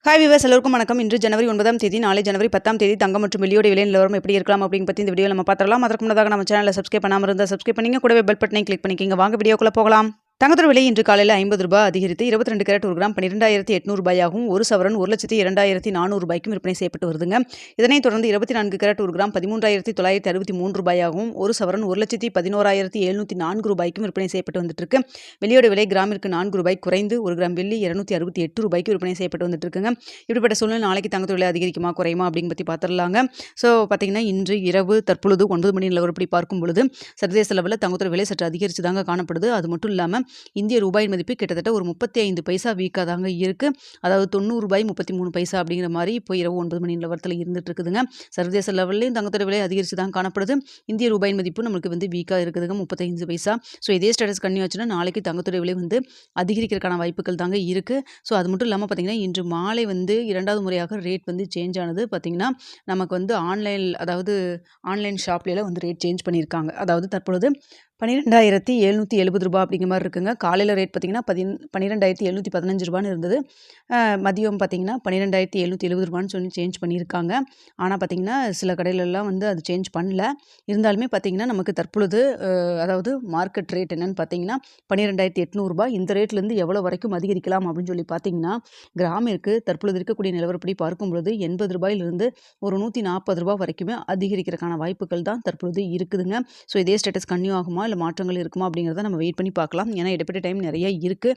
Hi viewers எல்லோருக்கும் வணக்கம். இன்று ஜனவரி 9ஆம் தேதி, நாளை ஜனவரி 10ஆம் தேதி தங்கம் மற்றும் வெள்ளியோட விலை நிலவரம் எப்படி இருக்கலாம் அப்படிங்க பற்றி இந்த வீடியோ நம்ம பார்த்துடலாம். அதற்கு முன்னதாக நம்ம சேனலை சப்ஸ்கிரைப் பண்ணாமல் இருந்தால் சப்ஸ்கிரைப் பண்ணிங்க, கூடவே பெல் பட்டனை கிளிக் பண்ணிக்கிங்க. வாங்க வீடியோக்குள்ள போகலாம். தங்கத்தோட விலை இன்று காலையில் ₹50 அதிகரித்து 22 கேரட் 1 கிராம் 12,800 ரூபாயாகவும், ஒரு சவரன் 1,02,400 ரூபாய்க்கும் விற்பனை செய்யப்பட்டு வருதுங்க. இதனைத் தொடர்ந்து 24 கேரட் 1 கிராம் 13,963 ரூபாயாகவும், ஒரு சவரன் 1,11,704 ரூபாய்க்கும் விற்பனை செய்யப்பட்டு வந்துட்டு இருக்கு. வெள்ளியோட விலை கிராமிற்கு ₹4 குறைந்து 1 கிராம் வெள்ளி ₹268 ரூபாய்க்கு விற்பனை செய்யப்பட்டு வந்துட்டு இருக்குங்க. இப்படிப்பட்ட சூழ்நிலை நாளைக்கு தங்கத்தோட விலை அதிகரிக்குமா குறையுமா அப்படின்னு பற்றி பார்த்துடலாங்க. ஸோ பார்த்தீங்கன்னா இன்று இரவு தற்பொழுது 9 மணி நிலவரப்படி பார்க்கும் பொழுது சர்வதேச லெவலில் தங்கத்தோட விலை சற்று அதிகரித்து தாங்க காணப்படுது. அது மட்டும் இல்லாமல் இந்திய ரூபாயின் மதிப்பு கிட்டத்தட்ட ஒரு 35 பைசா வீக்காக தாங்க இருக்குது. அதாவது ₹90.33 அப்படிங்கிற மாதிரி இப்போ இரவு 9 மணி நிலவரத்தில் இருந்துட்டு இருக்குதுங்க. சர்வதேச லெவல்லையும் தங்கத்தோட விலை அதிகரித்து தான் காணப்படுது. இந்திய ரூபாயின் மதிப்பு நம்மளுக்கு வீக்காக இருக்குதுங்க, 35 பைசா. ஸோ இதே ஸ்டேட்டஸ் கன்னியூ ஆச்சுன்னா நாளைக்கு தங்கத்தோட விலை அதிகரிக்கிறதுக்கான வாய்ப்புகள் தாங்க இருக்குது. ஸோ அது மட்டும் இல்லாமல் பார்த்தீங்கன்னா இன்று மாலை 2வது முறையாக ரேட் சேஞ்ச் ஆனது. பார்த்தீங்கன்னா நமக்கு ஆன்லைன் ஷாப்ல ரேட் சேஞ்ச் பண்ணியிருக்காங்க. அதாவது தற்பொழுது ₹12,770 அப்படிங்கிற மாதிரி இருக்குங்க. காலையில் ரேட் பார்த்தீங்கன்னா ₹12,715 இருந்தது. மதியம் பார்த்தீங்கன்னா ₹12,770 சொல்லி சேஞ்ச் பண்ணியிருக்காங்க. ஆனால் பார்த்தீங்கன்னா சில கடையிலலாம் அது சேஞ்ச் பண்ணல. இருந்தாலுமே பார்த்தீங்கன்னா நமக்கு தற்பொழுது அதாவது மார்க்கெட் ரேட் என்னன்னு பார்த்தீங்கன்னா ₹12,800. இந்த ரேட்லேருந்து எவ்வளோ வரைக்கும் அதிகரிக்கலாம் அப்படின்னு சொல்லி பார்த்தீங்கன்னா கிராமிற்கு தற்பொழுது இருக்கக்கூடிய நிலவரப்படி பார்க்கும்பொழுது ₹80 ஒரு ₹140 வரைக்குமே அதிகரிக்கிறதுக்கான வாய்ப்புகள் தான் தற்பொழுது இருக்குதுங்க. ஸோ இதே ஸ்டேட்டஸ் கன்னியூ ஆகுமா இல்லை மாற்றங்கள் இருக்குமா அப்படிங்கிறத நம்ம வெயிட் பண்ணி பார்க்கலாம். ஏன்னா இடைப்பட்ட டைம் நிறைய இருக்குது.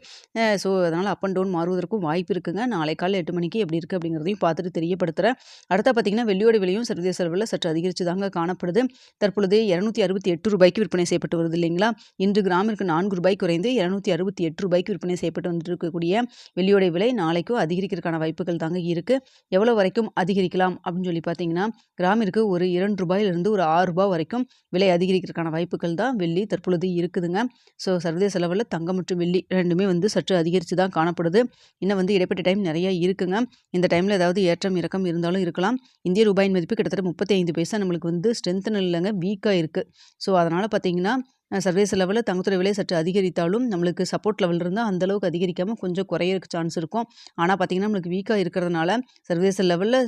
ஸோ அதனால் அப் அண்ட் டவுன் மாறுவதற்கும் வாய்ப்பு இருக்குங்க. நாளை காலை 8 மணிக்கு எப்படி இருக்குது அப்படிங்கிறதையும் பார்த்துட்டு தெரியப்படுத்துகிறேன். அடுத்த பார்த்தீங்கன்னா வெள்ளியோட விலையும் சர்வதேச அளவில் சற்று அதிகரித்து தாங்க காணப்படுது. தற்பொழுது ₹268 விற்பனை செய்யப்பட்டு வருது இல்லைங்களா. இன்று கிராமிற்கு ₹4 குறைந்து ₹268 விற்பனை செய்யப்பட்டு வந்துட்டு இருக்கக்கூடிய வெள்ளியோட விலை நாளைக்கும் அதிகரிக்கிறதுக்கான வாய்ப்புகள் தாங்க இருக்குது. எவ்வளோ வரைக்கும் அதிகரிக்கலாம் அப்படின்னு சொல்லி பார்த்தீங்கன்னா கிராமிற்கு ஒரு ₹2 ஒரு ₹6 வரைக்கும் விலை அதிகரிக்கிறதுக்கான வாய்ப்புகள் தான் வெள்ளி தற்பொழுது இருக்குதுங்க. ஸோ சர்வதேச லெவலில் தங்கம் மற்றும் வெள்ளி ரெண்டுமே சற்று அதிகரித்து தான் காணப்படுது. இன்னும் இடைப்பட்ட டைம் நிறைய இருக்குங்க. இந்த டைமில் ஏதாவது ஏற்றம் இறக்கம் இருந்தாலும் இருக்கலாம். இந்திய ரூபாயின் மதிப்பு கிட்டத்தட்ட 35 பைசா நம்மளுக்கு ஸ்ட்ரென்த்தன் இல்லைங்க, வீக்காக இருக்குது. ஸோ அதனால் பார்த்தீங்கன்னா சர்வதேச லெவலில் தங்கத்தோட விலை சற்று அதிகரித்தாலும் நம்மளுக்கு சப்போர்ட் லெவல் இருந்தால் அந்தளவுக்கு அதிகரிக்காமல் கொஞ்சம் குறையிறக்கு சான்ஸ் இருக்கும். ஆனால் பார்த்தீங்கன்னா நம்மளுக்கு வீக்காக இருக்கிறதுனால சர்வதேச லெவலில்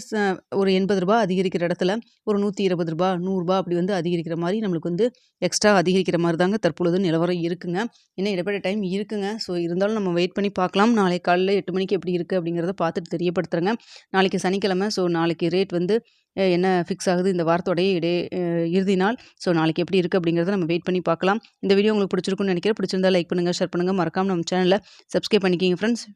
ஒரு ₹80 அதிகரிக்கிற இடத்துல ஒரு ₹120 ₹100 அப்படி அதிகரிக்கிற மாதிரி நம்மளுக்கு எக்ஸ்ட்ரா அதிகரிக்கிற மாதிரி தாங்க தற்பொழுது நிலவரம் இருக்குங்க. இன்னும் இடைப்பட்ட டைம் இருக்குங்க. ஸோ இருந்தாலும் நம்ம வெயிட் பண்ணி பார்க்கலாம். நாளை காலையில் 8 மணிக்கு எப்படி இருக்குது அப்படிங்கிறத பார்த்துட்டு தெரியப்படுத்துகிறேங்க. நாளைக்கு சனிக்கிழமை. ஸோ நாளைக்கு ரேட் என்ன ஃபிக்ஸ் ஆகுது இந்த வாரத்தோடைய இறுதி நாள். ஸோ நாளைக்கு எப்படி இருக்குது அப்படிங்கிறத நம்ம வெயிட் பண்ணி பார்க்கலாம். இந்த வீடியோ உங்களுக்கு பிடிச்சிருக்குன்னு நினைக்கிறேன். பிடிச்சிருந்தா லைக் பண்ணுங்கள், ஷேர் பண்ணுங்கள். மறக்காமல் நம்ம சேனலை சப்ஸ்கிரைப் பண்ணிக்கிங்க ஃப்ரெண்ட்ஸ்.